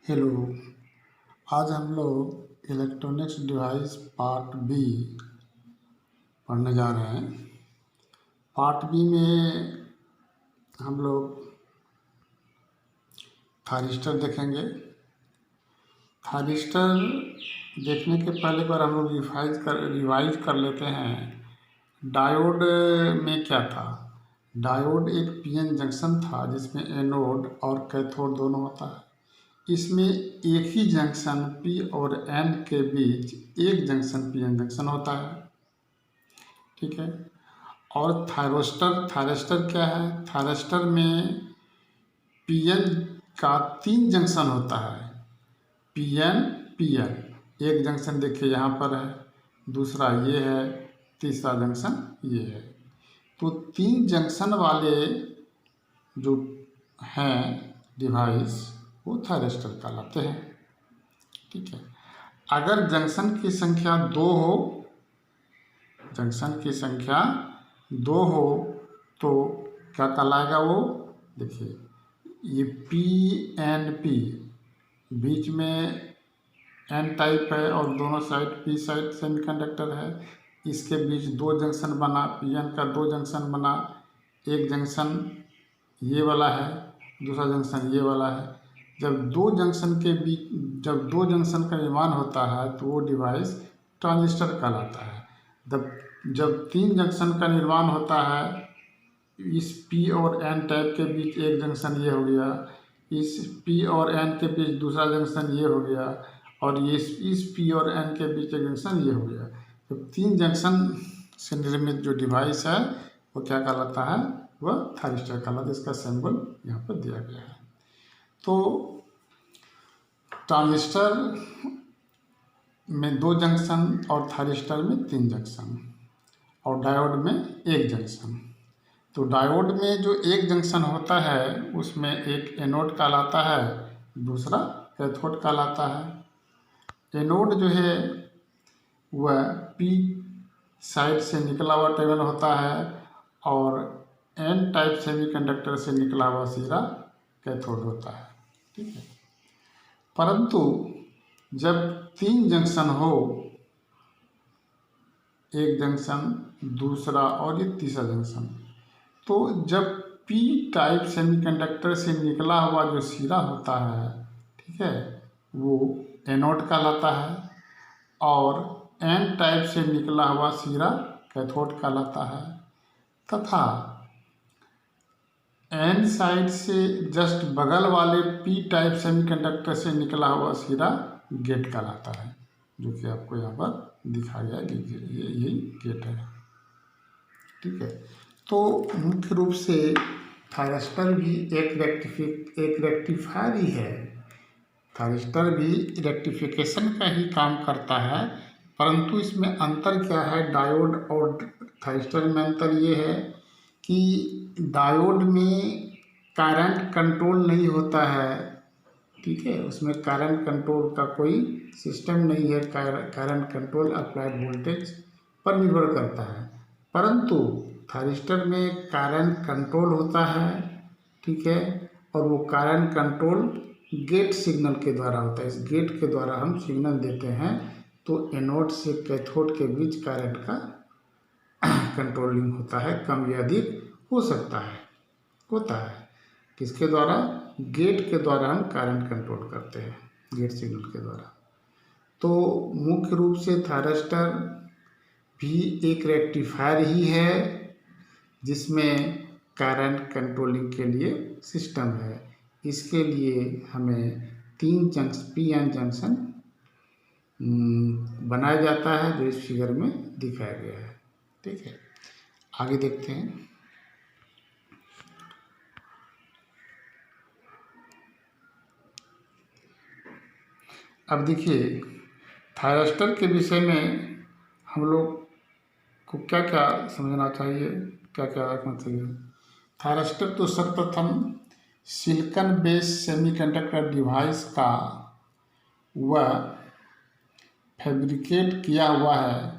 Hello. आज हम लोग इलेक्ट्रॉनिक्स डिवाइस पार्ट बी पढ़ने जा रहे हैं। पार्ट बी में हम लोग थारिस्टर देखेंगे। थारिस्टर देखने के पहले बार हम लोग रिवाइज कर लेते हैं। डायोड में क्या था? डायोड एक पीएन जंक्शन था जिसमें एनोड और कैथोड दोनों होता है। इसमें एक ही जंक्शन पी और एन के बीच एक जंक्शन पीएन जंक्शन होता है। ठीक है। और थायरोस्टर क्या है? थायरोस्टर में पीएन का 3 जंक्शन होता है। पीएन पीएन एक जंक्शन देखिए यहाँ पर है, दूसरा ये है, तीसरा जंक्शन ये है। तो 3 जंक्शन वाले जो हैं डिवाइस वो थायरिस्टर कहलाते हैं। ठीक है। अगर जंक्शन की संख्या 2 हो, जंक्शन की संख्या 2 हो तो क्या कहलाएगा वो? देखिए ये पी एन पी, बीच में एन टाइप है और दोनों साइड पी साइड सेमीकंडक्टर है। इसके बीच 2 जंक्शन बना, पी एन का 2 जंक्शन बना। एक जंक्शन ये वाला है, दूसरा जंक्शन ये वाला है। जब दो जंक्शन का निर्माण होता है तो वो डिवाइस ट्रांजिस्टर कहलाता है। जब 3 जंक्शन का निर्माण होता है, इस पी और एन टाइप के बीच एक जंक्शन ये हो गया, इस पी और एन के बीच दूसरा जंक्शन ये हो गया, और ये इस पी और एन के बीच एक जंक्शन ये हो गया। तो 3 जंक्शन से निर्मित जो डिवाइस है वो क्या कहलाता है? वह थायरिस्टर कहलाता है। इसका सिंबल यहाँ पर दिया गया है। तो ट्रांजिस्टर में 2 जंक्शन और थायरिस्टर में 3 जंक्शन और डायोड में 1 जंक्शन। तो डायोड में जो 1 जंक्शन होता है उसमें एक एनोड कहलाता है, दूसरा कैथोड कहलाता है। एनोड जो है वह पी साइड से निकला हुआ टर्मिनल होता है और एन टाइप सेमीकंडक्टर से निकला हुआ सिरा कैथोड होता है। ठीक है। परंतु जब 3 जंक्शन हो, एक जंक्शन, दूसरा और ये तीसरा जंक्शन, तो जब पी टाइप सेमीकंडक्टर से निकला हुआ जो सिरा होता है, ठीक है, वो एनोड कहलाता है और एन टाइप से निकला हुआ सिरा कैथोड कहलाता है, तथा एन साइड से जस्ट बगल वाले पी टाइप सेमीकंडक्टर से निकला हुआ सिरा गेट कहलाता है, जो कि आपको यहाँ पर दिखाया गया है। यही गेट है। ठीक है। तो मुख्य रूप से थायरिस्टर भी एक रेक्टिफायर ही है। थायरिस्टर भी रेक्टिफिकेशन का ही काम करता है, परंतु इसमें अंतर क्या है? डायोड और थायरिस्टर में अंतर ये है कि डायोड में करंट कंट्रोल नहीं होता है। ठीक है। उसमें करंट कंट्रोल का कोई सिस्टम नहीं है। करंट कंट्रोल अप्लाइड वोल्टेज पर निर्भर करता है। परंतु थायरिस्टर में करंट कंट्रोल होता है। ठीक है। और वो करंट कंट्रोल गेट सिग्नल के द्वारा होता है। इस गेट के द्वारा हम सिग्नल देते हैं तो एनोड से कैथोड के बीच करंट का कंट्रोलिंग होता है। कम या अधिक हो सकता है, होता है। किसके द्वारा? गेट के द्वारा हम करंट कंट्रोल करते हैं, गेट सिग्नल के द्वारा। तो मुख्य रूप से थायरिस्टर भी एक रेक्टिफायर ही है जिसमें करंट कंट्रोलिंग के लिए सिस्टम है। इसके लिए हमें 3 जंक्शन पी एन जंक्शन बनाया जाता है, जो इस फिगर में दिखाया गया है। ठीक है। आगे देखते हैं। अब देखिए थायरिस्टर के विषय में हम लोग को क्या क्या समझना चाहिए, क्या क्या रखना चाहिए। थायरिस्टर तो सर्वप्रथम सिलिकॉन बेस्ड सेमीकंडक्टर डिवाइस का वह फैब्रिकेट किया हुआ है।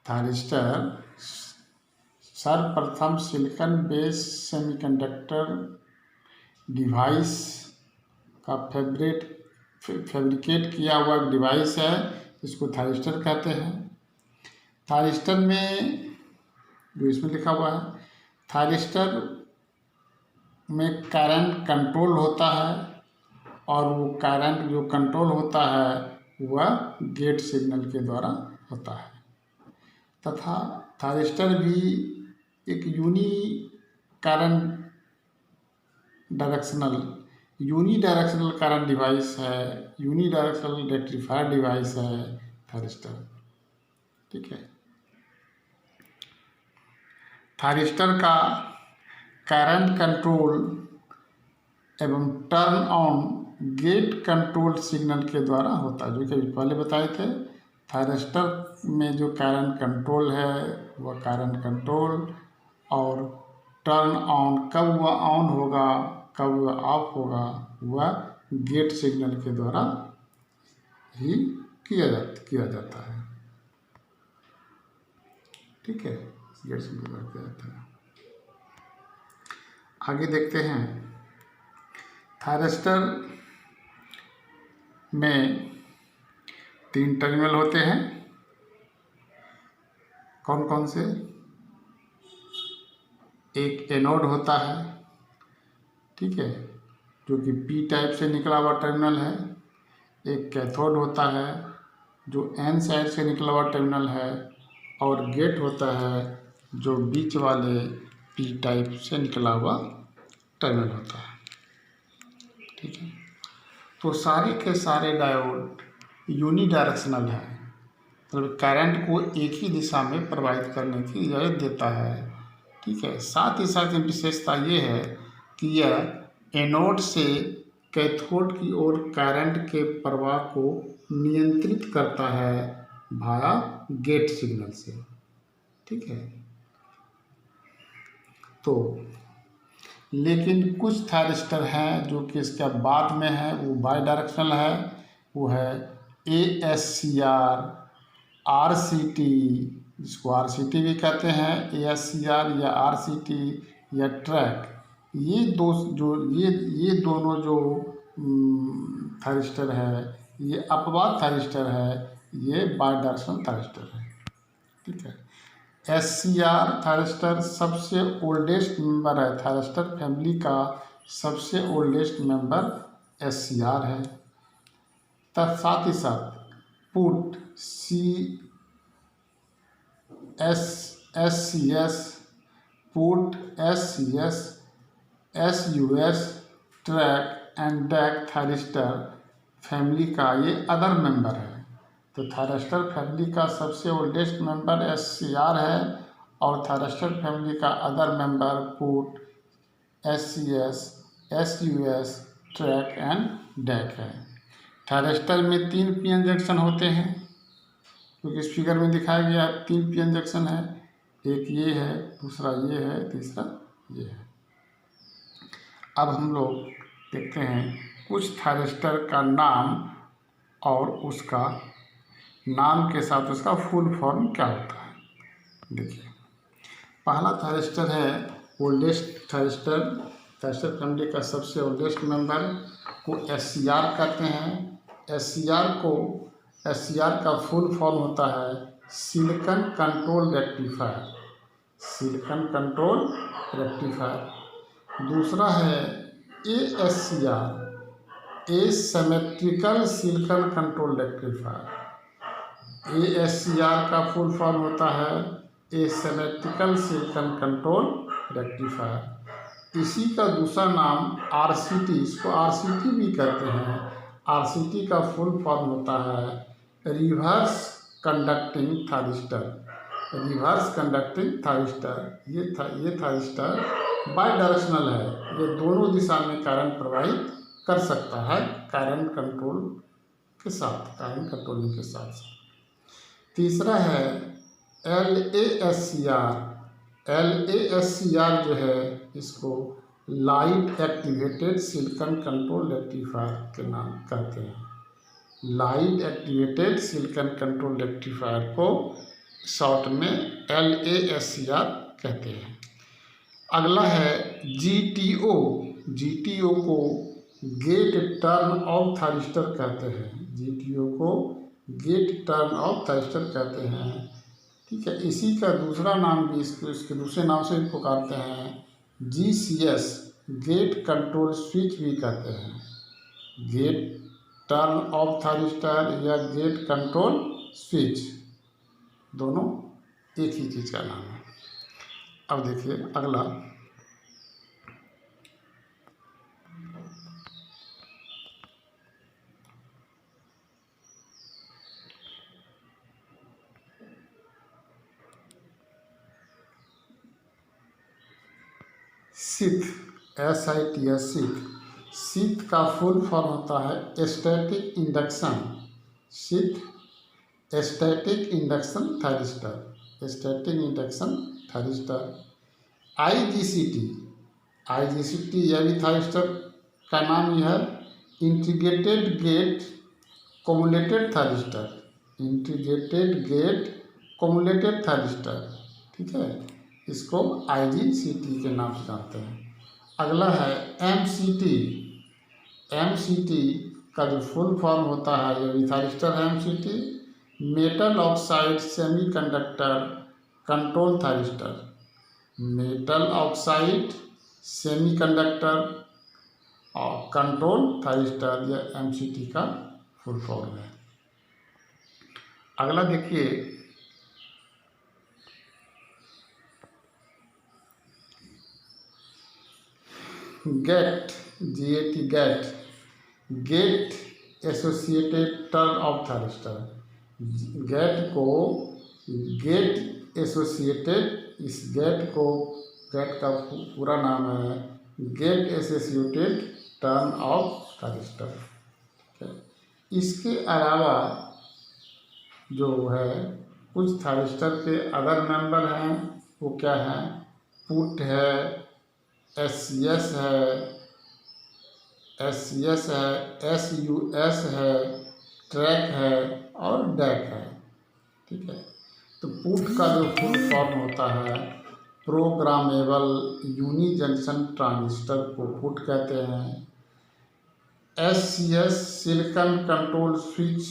थायरिस्टर सर्वप्रथम सिलिकॉन बेस्ड सेमीकंडक्टर डिवाइस का फैब्रिकेट किया हुआ एक डिवाइस है, इसको थायरिस्टर कहते हैं। थायरिस्टर में जो इसमें लिखा हुआ है, थायरिस्टर में करंट कंट्रोल होता है और वो करंट जो कंट्रोल होता है वह गेट सिग्नल के द्वारा होता है। तथा थायरिस्टर भी एक यूनिडायरेक्शनल करंट डिवाइस है, यूनिडायरेक्शनल रेक्टिफायर डिवाइस है थायरिस्टर। ठीक है। थायरिस्टर का करंट कंट्रोल एवं turn on gate control signal के द्वारा होता है, जो कि पहले बताए थे। थायरिस्टर में जो करंट कंट्रोल है वह करंट कंट्रोल, और टर्न ऑन कब वह ऑन होगा कब वह ऑफ होगा वह गेट सिग्नल के द्वारा ही किया जाता है। ठीक है, गेट सिग्नल द्वारा किया जाता है। आगे देखते हैं, थायरिस्टर में 3 टर्मिनल होते हैं। कौन कौन से? एक एनोड होता है, ठीक है, जो कि पी टाइप से निकला हुआ टर्मिनल है। एक कैथोड होता है जो एन साइड से निकला हुआ टर्मिनल है, और गेट होता है जो बीच वाले पी टाइप से निकला हुआ टर्मिनल होता है। ठीक है। तो सारे के सारे डायोड यूनिडायरेक्शनल है, मतलब करंट को एक ही दिशा में प्रवाहित करने की इजाज़त देता है। ठीक है। साथ ही साथ विशेषता ये है कि यह एनोड से कैथोड की ओर करंट के प्रवाह को नियंत्रित करता है भाया गेट सिग्नल से। ठीक है। तो लेकिन कुछ थायरिस्टर हैं जो कि इसके बाद में है, वो बाई डायरेक्शनल है। वो है ASCR, RCT, जिसको RCT भी कहते हैं, ASCR या RCT या ट्रैक। ये दोनों जो थायरिस्टर है, ये अपवाद थायरिस्टर है, ये बाई डायरेक्शनल थायरिस्टर है। ठीक है। SCR थायरिस्टर सबसे ओल्डेस्ट मेंबर है, थायरिस्टर फैमिली का सबसे ओल्डेस्ट मेंबर SCR है। तब साथ ही साथ PUT SCS, PUT SCS, SUS, TRIAC and DIAC thyristor family का ये अदर मेंबर है। तो थायरिस्टर फैमिली का सबसे ओल्डेस्ट मेंबर SCR है, और थायरिस्टर फैमिली का other member PUT, SCS, SUS, TRIAC and DIAC है। थायरिस्टर में 3 पीएन जंक्शन होते हैं, क्योंकि इस फिगर में दिखाया गया 3 पीएन जंक्शन है। एक ये है, दूसरा ये है, तीसरा ये है। अब हम लोग देखते हैं कुछ थायरिस्टर का नाम और उसका नाम के साथ उसका फुल फॉर्म क्या होता है। देखिए, पहला थायरिस्टर है ओल्डेस्ट थायरिस्टर, थायरिस्टर फैमिली का सबसे ओल्डेस्ट मेंबर को SCR कहते हैं। SCR का फुल फॉर्म होता है silicon control rectifier, silicon control rectifier. दूसरा है ASCR, asymmetrical silicon control rectifier. ASCR का फुल फॉर्म होता है एसिमेट्रिकल सिलिकॉन कंट्रोल रेक्टिफायर। इसी का दूसरा नाम RCT, इसको RCT भी कहते हैं। RCT का फुल फॉर्म होता है reverse conducting thyristor, reverse conducting thyristor. ये थायरिस्टर बाई डायरेक्शनल है, ये दोनों दिशा में करंट प्रवाहित कर सकता है करंट कंट्रोल के साथ, करंट कंट्रोलिंग के साथ। तीसरा है LASCR। LASCR जो है इसको light activated silicon control rectifier के नाम कहते हैं। Light activated silicon control rectifier को शॉर्ट में LASCR कहते हैं। अगला है GTO, जीटीओ को गेट टर्न ऑफ थायरिस्टर कहते हैं। जीटीओ को गेट टर्न ऑफ थायरिस्टर कहते हैं। ठीक है, इसी का दूसरा नाम भी इसके दूसरे नाम से भी पुकारते हैं, जीसीएस गेट कंट्रोल स्विच भी कहते हैं। गेट टर्न ऑफ थायरिस्टर या गेट कंट्रोल स्विच दोनों एक ही चीज़ का नाम है। अब देखिए अगला, सीथ, SITH सीथ। सीथ का फुल फॉर्म होता है static induction. SITH static induction thyristor, static induction thyristor. IGCT यह भी थायरिस्टर का नाम ही है, integrated gate commutated thyristor, integrated gate commutated thyristor. ठीक है, इसको IGCT के नाम से जानते हैं। अगला है MCT। MCT का जो फुल फॉर्म होता है, ये भी थायरिस्टर है। MCT metal oxide semiconductor control thyristor, metal oxide semiconductor और कंट्रोल थायरिस्टर, यह MCT का फुल फॉर्म है। अगला देखिए, gate, GAT gate associated turn off thyristor. Gate को गेट एसोसिएटेड, इस गेट का पूरा नाम है gate associated turn off thyristor. इसके अलावा जो है कुछ थायरिस्टर के अदर मेंबर हैं, वो क्या हैं, पुट है, SCS है, SCS है, SUS है, ट्रैक है और डैक है। ठीक है, तो पुट का जो फुल फॉर्म होता है, प्रोग्रामेबल यूनि जंक्शन ट्रांजिस्टर को पुट कहते हैं। SCS सिलिकॉन कंट्रोल स्विच,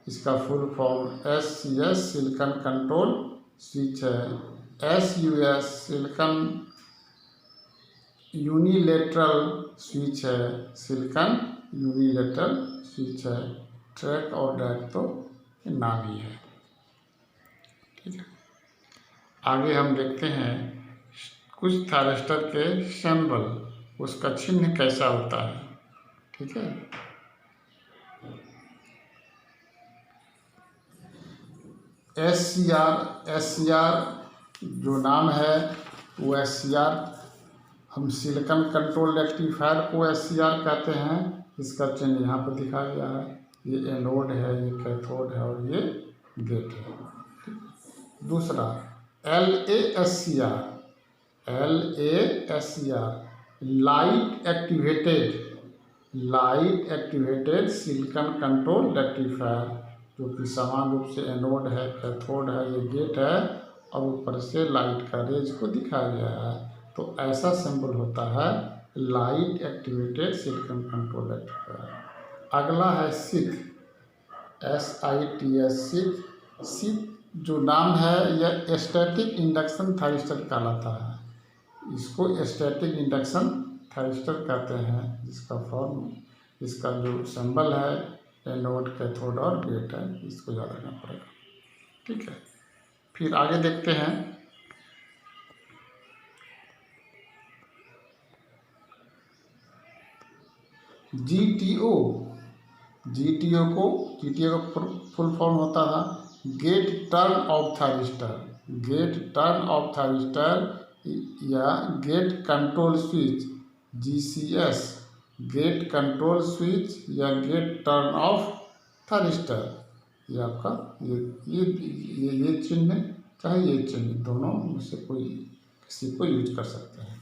इसका full form SCS silicon control switch है। SUS सिलिकॉन यूनिलेटरल स्विच है, सिलिकॉन यूनिलेटरल स्विच है। ट्रैक और डैक तो नाम ही है। ठीक है, आगे हम देखते हैं कुछ थायरिस्टर के सिंबल, उसका चिन्ह कैसा होता है। ठीक है, SCR जो नाम है वो SCR, हम सिलिकॉन कंट्रोल रेक्टिफायर को SCR कहते हैं। इसका चिन्ह यहाँ पर दिखाया गया है, ये एनोड है, ये कैथोड है और ये गेट है। दूसरा LASCR, light activated silicon control rectifier, जो कि समान रूप से एनोड है, कैथोड है, ये गेट है और ऊपर से लाइट का रेज को दिखाया गया है। तो ऐसा सिंबल होता है light activated silicon control rectifier. अगला है सिथ, SITH। सिथ जो नाम है यह स्टैटिक इंडक्शन थायरिस्टर कहलाता है। इसको स्टैटिक इंडक्शन थायरिस्टर कहते हैं, जिसका फॉर्म, इसका जो सिंबल है एनोड, कैथोड और गेट है, इसको याद रखना पड़ेगा। ठीक है, फिर आगे देखते हैं GTO का फुल फॉर्म होता है gate turn off thyristor, gate turn off thyristor या gate control switch, GCS gate control switch या गेट टर्न ऑफ थायरिस्टर। ये आपका ये चिन्ह चाहे ये चिन्ह, दोनों में से कोई किसी को यूज कर सकते हैं।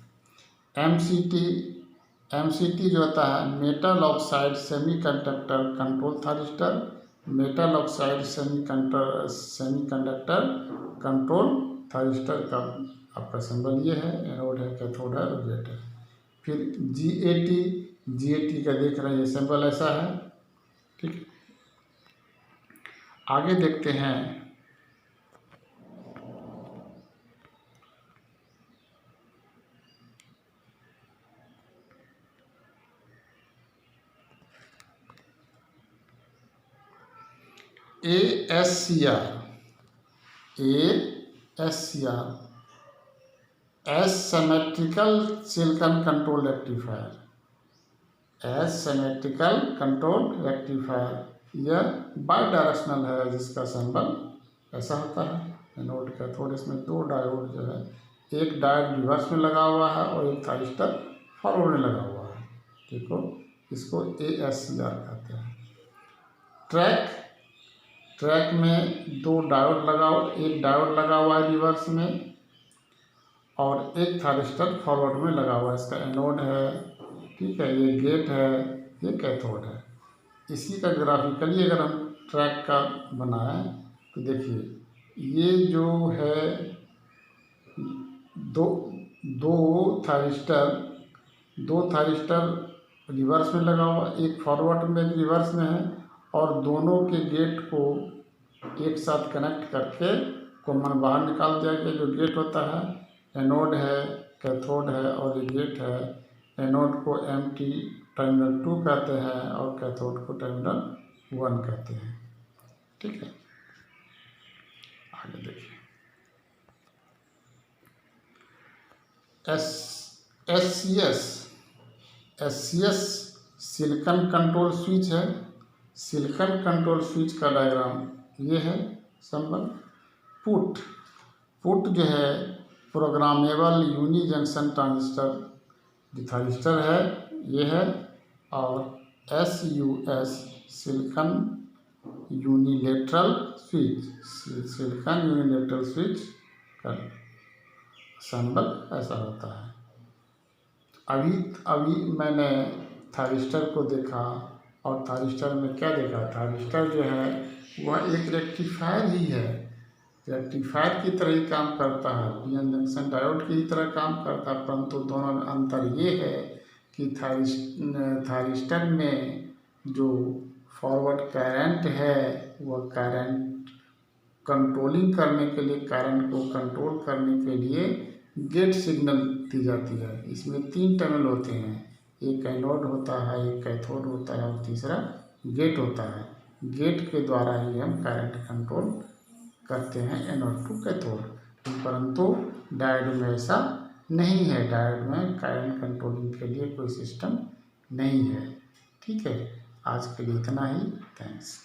MCT जो होता है metal oxide semiconductor control thyristor, metal oxide semiconductor control thyristor का आपका सिंबल ये है, एनोड है, कैथोड है और गेट है। फिर GAT का देख रहे हैं, ये सिंबल ऐसा है। ठीक है, आगे देखते हैं ASCR asymmetrical silicon control rectifier, asymmetrical control rectifier. यह बाई डायरेक्शनल है, जिसका सिंबल ऐसा होता है। एनोड कैथोड, इसमें दो डायोड जो है, एक डायोड रिवर्स में लगा हुआ है और एक थाइरिस्टर फॉरवर्ड में लगा हुआ है। देखो, इसको ASCR कहते हैं। ट्रैक में दो डायोड एक डायोड लगा हुआ है रिवर्स में और एक थाइरिस्टर फॉरवर्ड में लगा हुआ है। इसका एनोड है, ठीक है, ये गेट है, ये कैथोड है। इसी का ग्राफिकली अगर हम ट्रैक का बनाएं तो देखिए, ये जो है दो थाइरिस्टर रिवर्स में लगा हुआ, एक फॉरवर्ड में एक रिवर्स में है, और दोनों के गेट को एक साथ कनेक्ट करके कॉमन बाहर निकाल दिया गया। जो गेट होता है, एनोड है, कैथोड है और ये गेट है। एनोड को एम्प्टी टर्मिनल 2 कहते हैं और कैथोड को टर्मिनल 1 कहते हैं। ठीक है, आगे देखिए, SCS सिलिकॉन कंट्रोल स्विच है। सिलिकॉन कंट्रोल स्विच का डायग्राम ये है, सिंबल। पुट जो है, programmable unijunction transistor thyristor है, ये है। और SUS सिलिकॉन यूनिलेटरल स्विच का सिंबल ऐसा होता है। अभी मैंने थाइरिस्टर को देखा, और थाइरिस्टर में क्या देखा, थाइरिस्टर जो है वह एक रेक्टिफायर ही है, रेक्टिफायर की तरह ही काम करता है, PN जंक्शन डायोड की ही तरह काम करता है। परंतु दोनों में अंतर ये है कि थाइरिस्टर में जो फॉरवर्ड करंट है, वह करंट कंट्रोलिंग करने के लिए, करंट को कंट्रोल करने के लिए गेट सिग्नल दी जाती है। इसमें 3 टर्मिनल होते हैं, एक एनोड होता है, एक कैथोड होता है और तीसरा गेट होता है। गेट के द्वारा ही हम करंट कंट्रोल करते हैं, एनोड टू कैथोड। परंतु डायोड में ऐसा नहीं है, डायोड में करंट कंट्रोलिंग के लिए कोई सिस्टम नहीं है। ठीक है, आज के लिए इतना ही। थैंक्स।